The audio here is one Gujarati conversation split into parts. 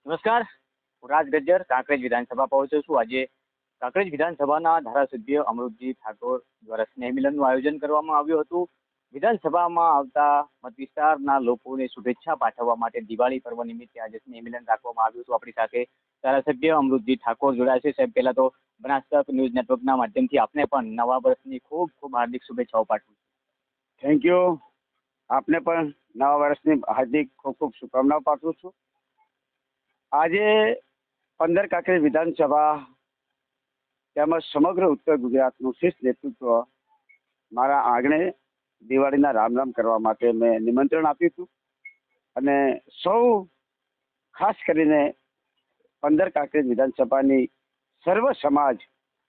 નમસ્કાર, હું રાજ ગજ્જર કાંકરેજ વિધાનસભા પહોંચ્યો છું. આજે કાંકરેજ વિધાનસભાના ધારાસભ્ય અમૃતજી ઠાકોર દ્વારા સ્નેહ મિલનનું આયોજન કરવામાં આવ્યું હતું. વિધાનસભામાં આવતા મત વિસ્તારના લોકોને શુભેચ્છા પાઠવવા માટે દિવાળી પર્વ નિમિત્તે આજે સ્નેહ મિલન રાખવામાં આવ્યું હતું. આપણી સાથે ધારાસભ્ય અમૃતજી ઠાકોર જોડાયા છે. સાહેબ, પહેલા તો બનાસકાંઠા ન્યૂઝ નેટવર્કના માધ્યમથી આપને પણ નવા વર્ષની ખૂબ ખૂબ હાર્દિક શુભેચ્છાઓ પાઠવું છું. Thank you. આપને પણ નવા વર્ષની હાર્દિક ખૂબ ખૂબ શુભકામનાઓ પાઠવું છું. આજે 15 કાંકરેજ વિધાનસભા તેમજ સમગ્ર ઉત્તર ગુજરાતનું શીર્ષ નેતૃત્વ મારા આંગણે દિવાળીના રામ રામ કરવા માટે મેં નિમંત્રણ આપ્યું હતું અને સૌ ખાસ કરીને 15 કાંકરેજ વિધાનસભાની સર્વ સમાજ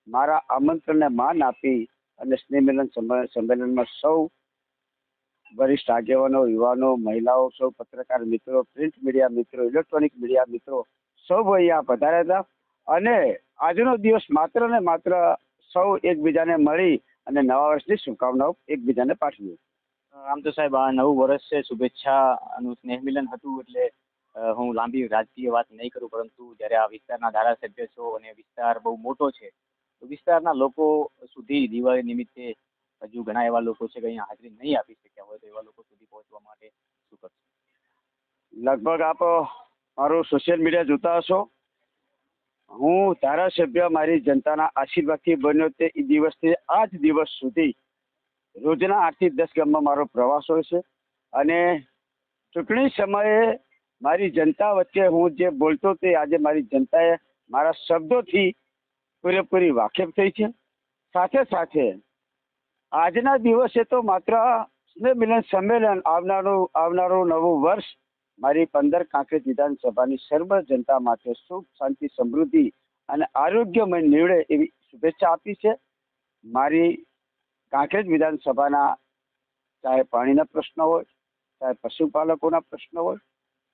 મારા આમંત્રણને માન આપી અને સ્નેહ મિલન સંમેલનમાં સૌ વરિષ્ઠ આગેવાનો, યુવાનો, મહિલાઓ, સૌ પત્રકાર મિત્રો, પ્રિન્ટ મીડિયા મિત્રો, ઇલેક્ટ્રોનિક મીડિયા મિત્રો સૌ અહીંયા પધાર્યા હતા અને આજનો દિવસ માત્ર ને માત્ર સૌ એકબીજાને મળી અને નવા વર્ષની શુભકામનાઓ એકબીજાને પાઠવી. આમ તો સાહેબ આ નવું વર્ષ છે, શુભેચ્છાનું સ્નેહ મિલન હતું એટલે હું લાંબી રાજકીય વાત નહીં કરું, પરંતુ જ્યારે આ વિસ્તારના ધારાસભ્ય છો અને વિસ્તાર બહુ મોટો છે તો વિસ્તારના લોકો સુધી દિવાળી નિમિત્તે હજુ ઘણા એવા લોકો છે કે અહીંયા હાજરી નહીં આપી શક્યા હોય, તો એવા લોકો સુધી પહોંચવા માટે શું કરશો? લગભગ આપ મારું સોશિયલ મીડિયા જોતા હશો. હું ધારાસભ્ય મારી જનતાના આશીર્વાદથી બન્યો તે એ દિવસથી આજ દિવસ સુધી રોજના 8 થી 10 ગામમાં મારો પ્રવાસ હોય છે અને ચૂંટણી સમયે મારી જનતા વચ્ચે હું જે બોલતો તે આજે મારી જનતાએ મારા શબ્દોથી પૂરેપૂરી વાકેફ થઈ છે. સાથે સાથે આજના દિવસે તો માત્ર સ્નેહ મિલન સંમેલન આવનારું નવું વર્ષ મારી 15 કાંકરેજ વિધાનસભાની સર્વ જનતા માટે સુખ, શાંતિ, સમૃદ્ધિ અને આરોગ્યમય નીવડે એવી શુભેચ્છા આપી છે. મારી કાંકરેજ વિધાનસભાના ચાહે પાણીના પ્રશ્ન હોય, ચાહે પશુપાલકોના પ્રશ્ન હોય,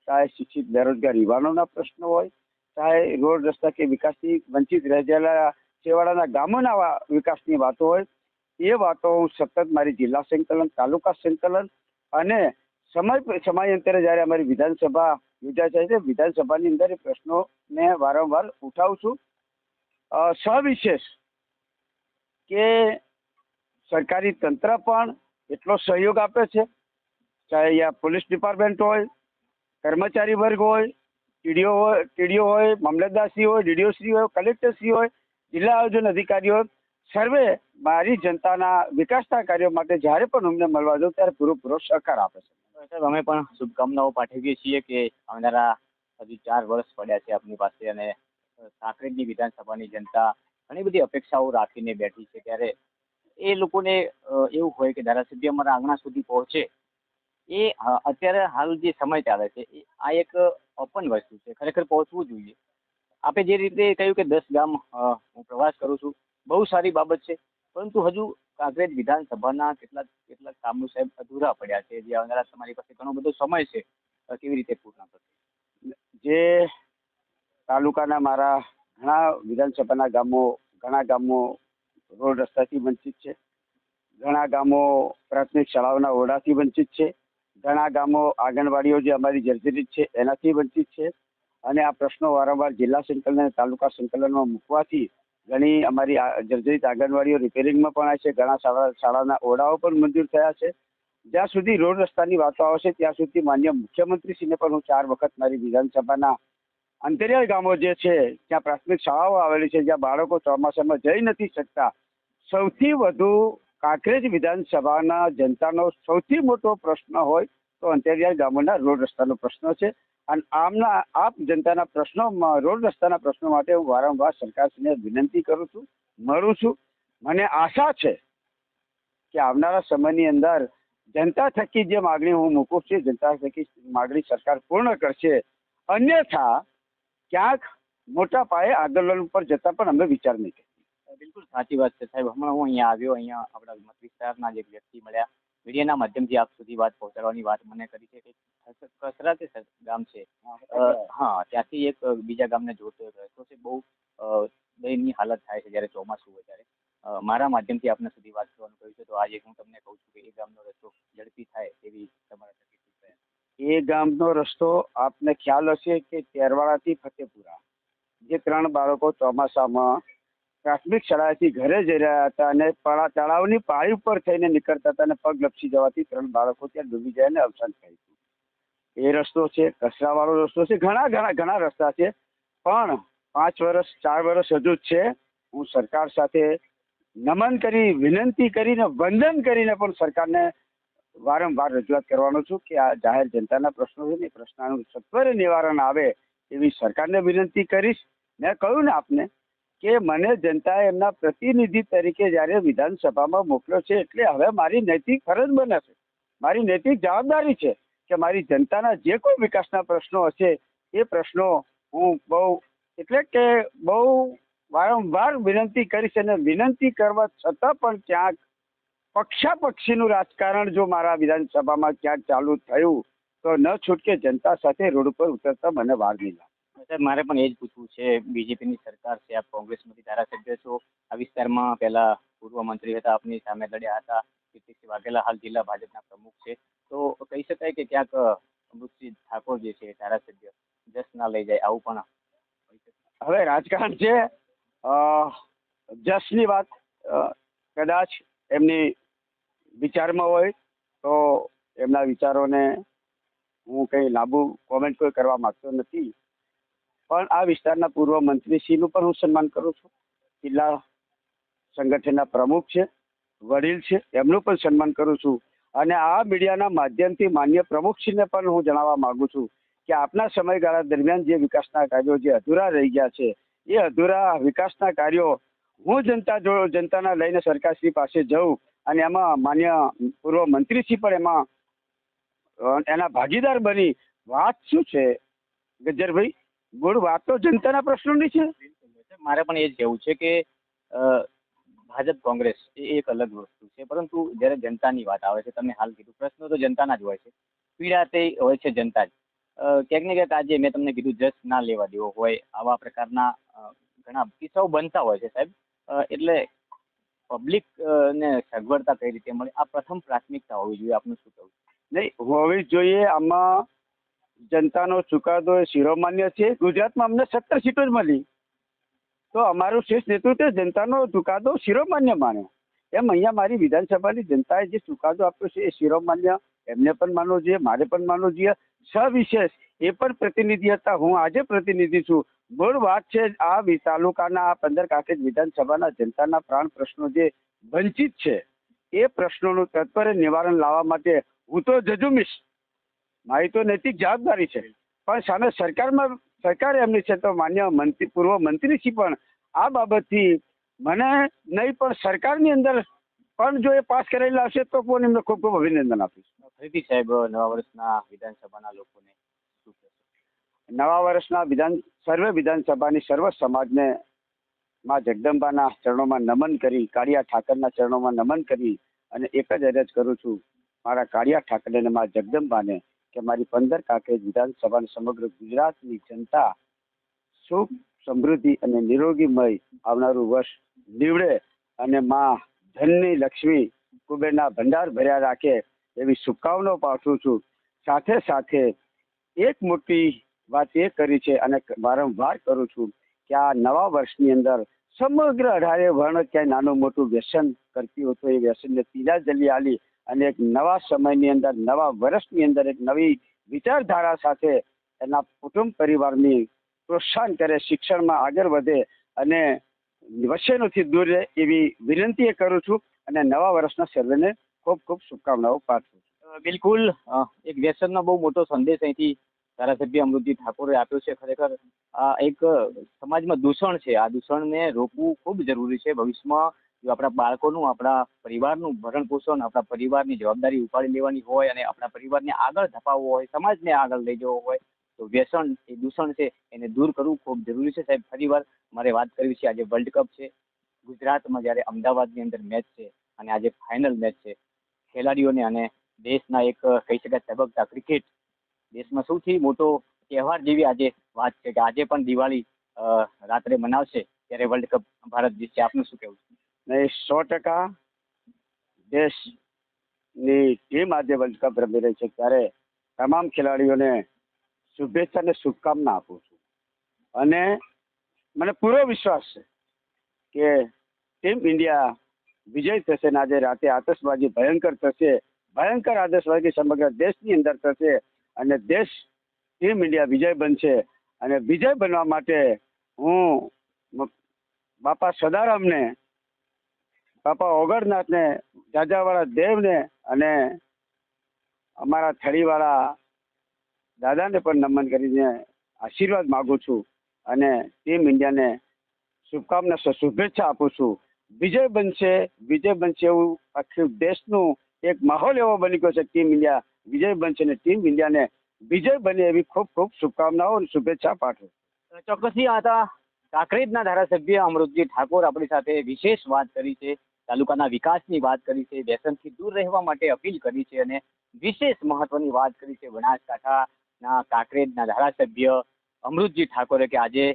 ચાહે શિક્ષિત બેરોજગાર યુવાનોના પ્રશ્ન હોય, ચાહે રોડ રસ્તા કે વિકાસથી વંચિત રહેલા છેવાડાના ગામોના વિકાસની વાતો હોય, એ વાતો હું સતત મારી જિલ્લા સંકલન, તાલુકા સંકલન અને સમયાંતરે જ્યારે અમારી વિધાનસભા યોજાય છે વિધાનસભાની અંદર એ પ્રશ્નોને વારંવાર ઉઠાવું છું. સવિશેષ કે સરકારી તંત્ર પણ એટલો સહયોગ આપે છે, ચાહે અહીંયા પોલીસ ડિપાર્ટમેન્ટ હોય, કર્મચારી વર્ગ હોય, ટીડીઓ હોય, મામલતદારશ્રી હોય, ડીડીઓશ્રી હોય, કલેક્ટરશ્રી હોય, જિલ્લા આયોજન અધિકારી હોય, સર્વે મારી જનતાના વિકાસના કાર્યો માટે જ્યારે પણ અમને મળવા જાઉં ત્યારે પૂરો સહકાર આપે છે. સાહેબ, અમે પણ શુભકામનાઓ પાઠવીએ છીએ કે આવનારા હજુ 4 વર્ષ પડ્યા છે આપની પાસે અને કાંકરેજની વિધાનસભાની જનતા ઘણી બધી અપેક્ષાઓ રાખીને બેઠી છે, ત્યારે એ લોકોને એવું હોય કે ધારાસભ્ય અમારા આંગણા સુધી પહોંચે. એ અત્યારે હાલ જે સમય ચાલે છે આ એક ઓપન વસ્તુ છે, ખરેખર પહોંચવું જોઈએ. આપે જે રીતે કહ્યું કે 10 ગામ હું પ્રવાસ કરું છું, બહુ સારી બાબત છે, પરંતુ હજુ કાંકરેજ વિધાનસભાના કેટલાક કામો સાહેબ અધૂરા પડ્યા છે, જે આવનારા તમારી પાસે ઘણો બધો સમય છે, કેવી રીતે પૂર્ણ કરશે? જે તાલુકાના મારા ઘણા ગામો રોડ રસ્તાથી વંચિત છે, ઘણા ગામો પ્રાથમિક શાળાઓના ઓરડાથી વંચિત છે, ઘણા ગામો આંગણવાડીઓ જે અમારી જર્જરિત છે એનાથી વંચિત છે અને આ પ્રશ્નો વારંવાર જિલ્લા સંકલન અને તાલુકા સંકલનમાં મૂકવાથી ઘણી અમારી જર્જરિત આંગણવાડીઓ રિપેરિંગમાં પણ આવે છે, ઘણા શાળાના ઓરડાઓ પણ મંજૂર થયા છે. જ્યાં સુધી રોડ રસ્તાની વાતો આવશે ત્યાં સુધી માન્ય મુખ્યમંત્રીશ્રીને પણ હું 4 વખત મારી વિધાનસભાના અંતરિયાળ ગામો જે છે ત્યાં પ્રાથમિક શાળાઓ આવેલી છે, જ્યાં બાળકો ચોમાસામાં જઈ નથી શકતા. સૌથી વધુ કાંકરેજ વિધાનસભાના જનતાનો સૌથી મોટો પ્રશ્ન હોય તો અંતરિયાળ ગામોના રોડ રસ્તાનો પ્રશ્ન છે અને આપ જનતાના પ્રશ્નોમાં રોડ રસ્તાના પ્રશ્નો માટે હું વારંવાર સરકારશ્રીને વિનંતી કરું છું, મળું છું. મને આશા છે કે આવનારા સમયની અંદર જનતા થકી જે માગણી હું મૂકું છું, જનતા થકી માગણી સરકાર પૂર્ણ કરશે. અન્યથા ક્યાંક મોટા પાયે આંદોલન ઉપર જતા પણ અમે વિચાર નહીં કરીએ. બિલકુલ સાચી વાત છે સાહેબ. હમણાં હું અહીંયા આવ્યો, અહીંયા આપણા મત વિસ્તારના જે વ્યક્તિ મળ્યા, મીડિયાના માધ્યમથી આપ સુધી વાત પહોંચાડવાની વાત મને કરી છે કે કસરા તે ગામ છે, હા, ત્યાંથી એક બીજા ગામને જોડતો એક રસ્તો છે, બહુ દયનીય હાલત થાય છે જ્યારે ચોમાસું હોય ત્યારે. મારા માધ્યમથી આપને સુધી વાત કરવાનું કહ્યું છે, તો આજે હું તમને કહું છું કે એ ગામનો રસ્તો ઝડપી થાય એવી તમારા એ ગામનો રસ્તો આપને ખ્યાલ હશે કે તેરવાડાથી ફતેપુરા, જે 3 બાળકો ચોમાસામાં પ્રાથમિક શાળાએથી ઘરે જઈ રહ્યા હતા અને તળાવની પાળી ઉપર થઈને નીકળતા હતા અને પગ લપસી જવાથી 3 બાળકો ત્યાં ડૂબી જાય અને અવસાન થાય છે. એ રસ્તો છે, કચરાવાળો રસ્તો છે, ઘણા રસ્તા છે. પણ 5 વર્ષ 4 વર્ષ હજુ જ છે. હું સરકાર સાથે નમન કરી, વિનંતી કરીને, વંદન કરીને પણ સરકારને વારંવાર રજૂઆત કરવાનો છું કે આ જાહેર જનતાના પ્રશ્નો છે ને, એ પ્રશ્નનું સત્વરે નિવારણ આવે એવી સરકારને વિનંતી કરીશ. મેં કહ્યું ને આપને કે મને જનતાએ એમના પ્રતિનિધિ તરીકે જ્યારે વિધાનસભામાં મોકલ્યો છે, એટલે હવે મારી નૈતિક ફરજ બને છે, મારી નૈતિક જવાબદારી છે કે મારી જનતાના જે કોઈ વિકાસના પ્રશ્નો હશે એ પ્રશ્નો હું બહુ વારંવાર વિનંતી કરીશ. અને વિનંતી કરવા છતાં પણ ક્યાંક પક્ષાપક્ષીનું રાજકારણ જો મારા વિધાનસભામાં ક્યાંક ચાલુ થયું તો ન છૂટકે જનતા સાથે રોડ ઉપર ઉતરતા મને વાર નહીં લાગે. સાહેબ, મારે પણ એ જ પૂછવું છે. બીજેપીની સરકાર છે, આપ કોંગ્રેસમાંથી ધારાસભ્ય છો. આ વિસ્તારમાં પહેલા પૂર્વ મંત્રી હતા, આપની સામે લડ્યા હતા. કીર્તિસિંહ વાઘેલા હાલ જિલ્લા ભાજપના પ્રમુખ છે. તો કહી શકાય કે ક્યાંક અમૃતસિંહ ઠાકોર જે છે ધારાસભ્ય જસ ના લઈ જાય, આવું પણ હવે રાજકારણ છે, જસની વાત કદાચ એમની વિચારમાં હોય તો એમના વિચારોને હું કંઈ લાંબુ કોમેન્ટ કોઈ કરવા માંગતો નથી. પણ આ વિસ્તારના પૂર્વ મંત્રીશ્રીનું પણ હું સન્માન કરું છું. જિલ્લા સંગઠનના પ્રમુખ છે, વડીલ છે, એમનું પણ સન્માન કરું છું. અને આ મીડિયાના માધ્યમથી માન્ય પ્રમુખશ્રીને પણ હું જણાવવા માંગુ છું કે આપના સમયગાળા દરમિયાન જે વિકાસના કાર્યો જે અધૂરા રહી ગયા છે, એ અધૂરા વિકાસના કાર્યો હું જનતાના લઈને સરકારશ્રી પાસે જઉં અને એમાં માન્ય પૂર્વ મંત્રીશ્રી પણ એમાં એના ભાગીદાર બની. વાત શું છે ગજ્જરભાઈ, મૂળ વાત તો જનતાના પ્રશ્નોની છે. મારે પણ એ જ કહેવું છે કે ભાજપ કોંગ્રેસ એ એક અલગ વસ્તુ છે, પરંતુ જ્યારે જનતાની વાત આવે છે, તમે હાલ કીધું પ્રશ્નો તો જનતાના જ હોય છે, પીડા તે હોય છે જનતા જ. ક્યાંક ને ક્યાંક આજે મેં તમને કીધું જસ ના લેવા દેવો હોય, આવા પ્રકારના ઘણા કિસ્સાઓ બનતા હોય છે સાહેબ. એટલે પબ્લિક ને સગવડતા કઈ રીતે મળે, આ પ્રથમ પ્રાથમિકતા હોવી જોઈએ. આપનું શું કહેવું? નહીં હોવી જોઈએ. આમાં જનતાનો ચુકાદો એ શિરોમાન્ય છે. ગુજરાતમાં અમને 17 સીટો જ મળી તો અમારું શ્રેષ્ઠ નેતૃત્વ જનતાનો ચુકાદો શિરોમાન્ય માન્યો. એમ અહીંયા મારી વિધાનસભાની જનતાએ જે ચુકાદો આપ્યો છે એ શિરોમાન્ય એમને પણ માનવો જોઈએ, મારે પણ માનવો જોઈએ. સવિશેષ એ પણ પ્રતિનિધિ હતા, હું આજે પ્રતિનિધિ છું. મૂળ વાત છે આ તાલુકાના આ 15 કાંકરેજ વિધાનસભાના જનતાના પ્રાણ પ્રશ્નો જે વંચિત છે એ પ્રશ્નોનું તત્પરે નિવારણ લાવવા માટે હું તો જજુમીશ, મારી તો નૈતિક જવાબદારી છે. પણ સામે સરકાર એમની છે તો માન્ય પૂર્વ મંત્રીશ્રી પણ આ બાબતથી મને નહીં પણ સરકારની અંદર પણ જો એ પાસ કરેલી લાવશે તો પણ એમને ખૂબ ખૂબ અભિનંદન આપીશ. ફરીથી સાહેબ નવા વર્ષના વિધાનસભાના લોકોને શું કહેશો? નવા વર્ષના સર્વે વિધાનસભાની સર્વ સમાજને માં જગદંબાના ચરણોમાં નમન કરી, કાળિયા ઠાકરના ચરણોમાં નમન કરી અને એક જ અરજ કરું છું મારા કાળિયા ઠાકરને અને મારા જગદંબાને કે મારી 15 કાંકરેજ વિધાનસભાની સમગ્ર ગુજરાતની જનતા સુખ, સમૃદ્ધિ અને નિરોગીમય આવનારું વર્ષ નીવડે અને માં ધનની લક્ષ્મી કુબેરના ભંડાર ભર્યા રાખે એવી શુભકામનાઓ પાઠવું છું. સાથે સાથે એક મોટી વાત એ કરી છે અને વારંવાર કરું છું કે આ નવા વર્ષની અંદર સમગ્ર 18 વર્ણ ક્યાંય નાનું મોટું વ્યસન કરતી હોય તો એ વ્યસનને તિલાંજલિ આલી અને એક નવા સમયની અંદર, નવા વર્ષની અંદર એક નવી વિચારધારા સાથે એના કુટુંબ પરિવારની પ્રોત્સાહન કરે, શિક્ષણમાં આગળ વધે અને વ્યસનોથી દૂર રહે એવી વિનંતી કરું છું અને નવા વર્ષના સર્વેને ખૂબ ખૂબ શુભકામનાઓ પાઠવું છું. બિલકુલ, એક વ્યસનનો બહુ મોટો સંદેશ અહીંથી ધારાસભ્ય અમૃતજી ઠાકોરે આપ્યો છે. ખરેખર આ એક સમાજમાં દૂષણ છે, આ દૂષણને રોકવું ખૂબ જરૂરી છે. ભવિષ્યમાં જો આપણા બાળકોનું, આપણા પરિવારનું ભરણ પોષણ, આપણા પરિવારની જવાબદારી ઉપાડી લેવાની હોય અને આપણા પરિવારને આગળ ધપાવવો હોય, સમાજને આગળ લઈ જવો હોય તો વ્યસન એ દૂષણ છે એને દૂર કરવું ખૂબ જરૂરી છે. સાહેબ, ફરીવાર મારે વાત કરવી છે, આજે વર્લ્ડ કપ છે ગુજરાતમાં, જ્યારે અમદાવાદની અંદર મેચ છે અને આજે ફાઇનલ મેચ છે, ખેલાડીઓને અને દેશના એક કહી શકાય ધબકતા ક્રિકેટ દેશમાં સૌથી મોટો તહેવાર જેવી આજે વાત છે કે આજે પણ દિવાળી રાત્રે મનાવશે ત્યારે વર્લ્ડ કપ ભારત જીતશે. આપનું શું કહેવું છે? નહીં, 100% દેશની ટીમ આજે વર્લ્ડ કપ રમી રહી છે ત્યારે તમામ ખેલાડીઓને શુભેચ્છા અને શુભકામના આપું છું. અને મને પૂરો વિશ્વાસ છે કે ટીમ ઇન્ડિયા વિજય થશે ને આજે રાતે આતશબાજી ભયંકર થશે. ભયંકર આતશબાજી સમગ્ર દેશની અંદર થશે અને દેશ ટીમ ઇન્ડિયા વિજય બનશે. અને વિજય બનવા માટે હું બાપા સદારામને, બાપા ઓગરનાથને, જાજાવાળા દેવને અને અમારા થળીવાળા દાદાને પણ નમન કરીને આશીર્વાદ માગું છું અને ટીમ ઇન્ડિયાને શુભકામના શુભેચ્છા આપું છું. વિજય બનશે એવું આખું દેશનું એક માહોલ એવો બની ગયો છે. ટીમ ઇન્ડિયા વિજય બનશે અને ટીમ ઇન્ડિયાને વિજય બને એવી ખૂબ ખૂબ શુભકામનાઓ અને શુભેચ્છા પાઠવું. ચોક્કસથી આ હતા કાંકરેજના ધારાસભ્ય અમૃતજી ઠાકોર આપણી સાથે વિશેષ વાત કરી છે, તાલુકાના વિકાસની વાત કરી છે, વ્યસનથી દૂર રહેવા માટે અપીલ કરી છે અને વિશેષ મહત્વની વાત કરી છે બનાસકાંઠાના કાંકરેજના ધારાસભ્ય અમૃતજી ઠાકોરે કે આજે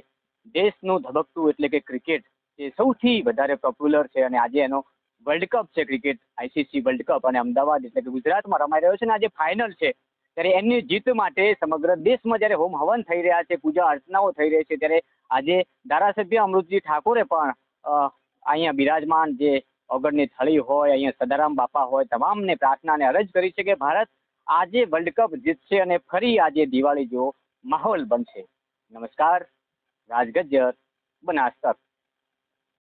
દેશનું ધબકતું એટલે કે ક્રિકેટ એ સૌથી વધારે પોપ્યુલર છે અને આજે એનો વર્લ્ડ કપ છે, ક્રિકેટ આઈસીસી વર્લ્ડ કપ, અને અમદાવાદ એટલે કે ગુજરાતમાં રમાઈ રહ્યો છે અને આજે ફાઇનલ છે. ત્યારે એમની જીત માટે સમગ્ર દેશમાં જ્યારે હોમ હવન થઈ રહ્યા છે, પૂજા અર્ચનાઓ થઈ રહી છે, ત્યારે આજે ધારાસભ્ય અમૃતજી ઠાકોરે પણ અહીંયા બિરાજમાન જે ઓગળની થળી હોય, અહીંયા સદારામ બાપા હોય, તમામને પ્રાર્થના અને અરજ કરી છે કે ભારત આજે વર્લ્ડ કપ જીતશે અને ફરી આજે દિવાળી જેવો માહોલ બનશે. નમસ્કાર, રાજ ગજ્જર, બનાસ તક.